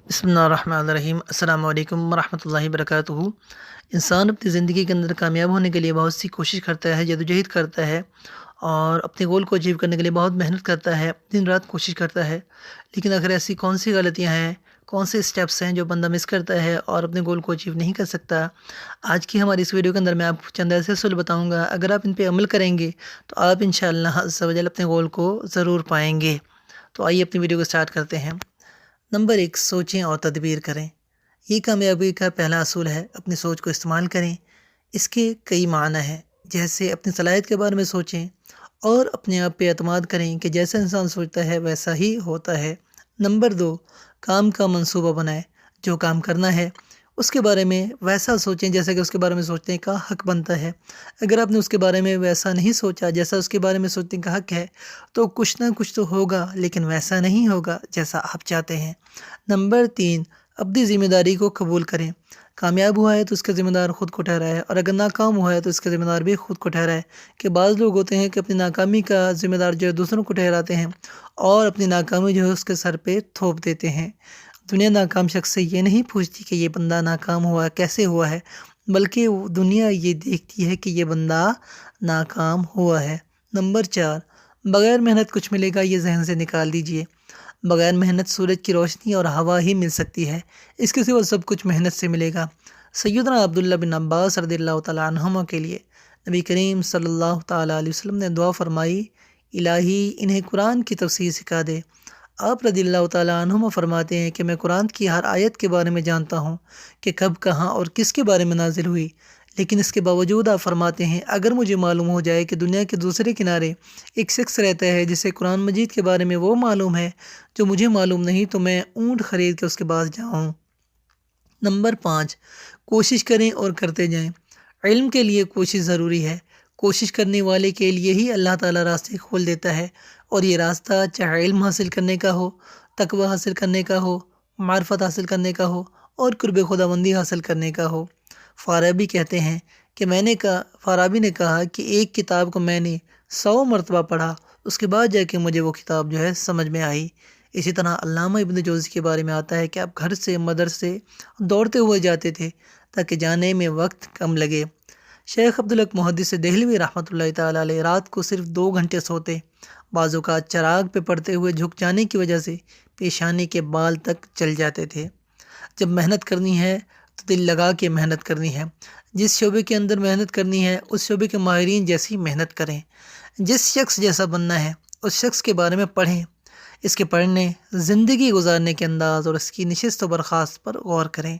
بسم اللہ الرحمن الرحیم۔ السلام علیکم ورحمۃ اللہ وبرکاتہ۔ انسان اپنی زندگی کے اندر کامیاب ہونے کے لیے بہت سی کوشش کرتا ہے، جدوجہد کرتا ہے اور اپنے گول کو اچیو کرنے کے لیے بہت محنت کرتا ہے، دن رات کوشش کرتا ہے، لیکن آخر ایسی کون سی غلطیاں ہیں، کون سے اسٹیپس ہیں جو بندہ مس کرتا ہے اور اپنے گول کو اچیو نہیں کر سکتا؟ آج کی ہماری اس ویڈیو کے اندر میں آپ کو چند ایسے اصول بتاؤں گا، اگر آپ ان پہ عمل کریں گے تو آپ انشاءاللہ عز و جل اپنے گول کو ضرور پائیں گے۔ تو آئیے اپنی ویڈیو کو سٹارٹ کرتے ہیں۔ نمبر 1، سوچیں اور تدبیر کریں۔ یہ کامیابی کا پہلا اصول ہے، اپنی سوچ کو استعمال کریں۔ اس کے کئی معنی ہیں، جیسے اپنی صلاحیت کے بارے میں سوچیں اور اپنے آپ پہ اعتماد کریں کہ جیسا انسان سوچتا ہے ویسا ہی ہوتا ہے۔ نمبر 2، کام کا منصوبہ بنائیں۔ جو کام کرنا ہے اس کے بارے میں ویسا سوچیں جیسا کہ اس کے بارے میں سوچنے کا حق بنتا ہے۔ اگر آپ نے اس کے بارے میں ویسا نہیں سوچا جیسا اس کے بارے میں سوچنے کا حق ہے تو کچھ نہ کچھ تو ہوگا، لیکن ویسا نہیں ہوگا جیسا آپ چاہتے ہیں۔ نمبر 3، اپنی ذمہ داری کو قبول کریں۔ کامیاب ہوا ہے تو اس کا ذمہ دار خود کو ٹھہرائے، اور اگر ناکام ہوا ہے تو اس کا ذمہ دار بھی خود کو ٹھہرائے۔ کہ بعض لوگ ہوتے ہیں کہ اپنی ناکامی کا ذمہ دار جو ہے دوسروں کو ٹھہراتے ہیں اور اپنی ناکامی جو ہے اس کے سر پہ تھوپ دیتے ہیں۔ دنیا ناکام شخص سے یہ نہیں پوچھتی کہ یہ بندہ ناکام ہوا کیسے ہوا ہے، بلکہ دنیا یہ دیکھتی ہے کہ یہ بندہ ناکام ہوا ہے۔ نمبر 4، بغیر محنت کچھ ملے گا یہ ذہن سے نکال دیجئے۔ بغیر محنت سورج کی روشنی اور ہوا ہی مل سکتی ہے، اس کے سوا سب کچھ محنت سے ملے گا۔ سیدنا عبداللہ بن عباس رضی اللہ تعالیٰ عنہما کے لیے نبی کریم صلی اللہ تعالیٰ علیہ وسلم نے دعا فرمائی، الہی انہیں قرآن کی تفسیر سکھا دے۔ آپ رضی اللہ تعالیٰ عنہما فرماتے ہیں کہ میں قرآن کی ہر آیت کے بارے میں جانتا ہوں کہ کب، کہاں اور کس کے بارے میں نازل ہوئی، لیکن اس کے باوجود آپ فرماتے ہیں اگر مجھے معلوم ہو جائے کہ دنیا کے دوسرے کنارے ایک شخص رہتا ہے جسے قرآن مجید کے بارے میں وہ معلوم ہے جو مجھے معلوم نہیں، تو میں اونٹ خرید کے اس کے پاس جاؤں۔ نمبر 5، کوشش کریں اور کرتے جائیں۔ علم کے لیے کوشش ضروری ہے، کوشش کرنے والے کے لیے ہی اللہ تعالیٰ راستے کھول دیتا ہے، اور یہ راستہ چاہے علم حاصل کرنے کا ہو، تقوی حاصل کرنے کا ہو، معرفت حاصل کرنے کا ہو اور قرب خداوندی حاصل کرنے کا ہو۔ فارابی کہتے ہیں کہ فارابی نے کہا کہ ایک کتاب کو میں نے 100 مرتبہ پڑھا، اس کے بعد جا کے مجھے وہ کتاب جو ہے سمجھ میں آئی۔ اسی طرح علامہ ابن جوزی کے بارے میں آتا ہے کہ آپ گھر سے مدرسے دوڑتے ہوئے جاتے تھے تاکہ جانے میں وقت کم لگے۔ شیخ عبدالحق محدث دہلوی رحمۃ اللہ تعالیٰ علیہ رات کو صرف 2 گھنٹے سوتے، بعض اوقات چراغ پہ پڑتے ہوئے جھک جانے کی وجہ سے پیشانی کے بال تک چل جاتے تھے۔ جب محنت کرنی ہے تو دل لگا کے محنت کرنی ہے۔ جس شعبے کے اندر محنت کرنی ہے اس شعبے کے ماہرین جیسی محنت کریں۔ جس شخص جیسا بننا ہے اس شخص کے بارے میں پڑھیں، اس کے پڑھنے، زندگی گزارنے کے انداز اور اس کی نشست و برخاست پر غور کریں۔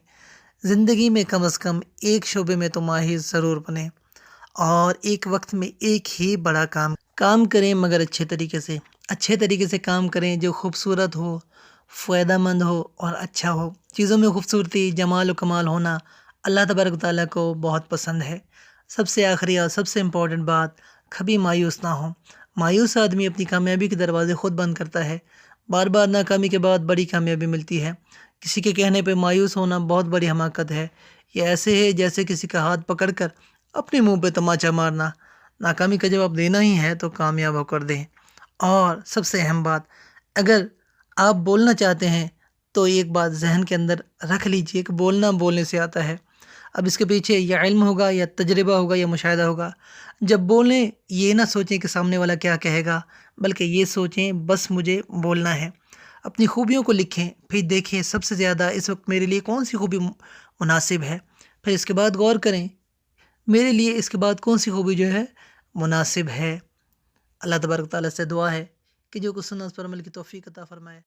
زندگی میں کم از کم ایک شعبے میں تو ماہر ضرور بنیں، اور ایک وقت میں ایک ہی بڑا کام کریں، مگر اچھے طریقے سے کام کریں جو خوبصورت ہو، فائدہ مند ہو اور اچھا ہو۔ چیزوں میں خوبصورتی، جمال و کمال ہونا اللہ تبارک و تعالیٰ کو بہت پسند ہے۔ سب سے آخری اور سب سے امپورٹنٹ بات، کبھی مایوس نہ ہو۔ مایوس آدمی اپنی کامیابی کے دروازے خود بند کرتا ہے۔ بار بار ناکامی کے بعد بڑی کامیابی ملتی ہے۔ کسی کے کہنے پہ مایوس ہونا بہت بڑی حماقت ہے۔ یہ ایسے ہے جیسے کسی کا ہاتھ پکڑ کر اپنے منہ پہ تماچا مارنا۔ ناکامی کا جواب دینا ہی ہے تو کامیاب ہو کر دیں۔ اور سب سے اہم بات، اگر آپ بولنا چاہتے ہیں تو ایک بات ذہن کے اندر رکھ لیجئے کہ بولنا بولنے سے آتا ہے۔ اب اس کے پیچھے یا علم ہوگا یا تجربہ ہوگا یا مشاہدہ ہوگا۔ جب بولیں یہ نہ سوچیں کہ سامنے والا کیا کہے گا، بلکہ یہ سوچیں بس مجھے بولنا ہے۔ اپنی خوبیوں کو لکھیں، پھر دیکھیں سب سے زیادہ اس وقت میرے لیے کون سی خوبی مناسب ہے، پھر اس کے بعد غور کریں میرے لیے اس کے بعد کون سی خوبی جو ہے مناسب ہے۔ اللہ تبارک و تعالیٰ سے دعا ہے کہ جو کچھ سنا اس پر عمل کی توفیق عطا فرمائے۔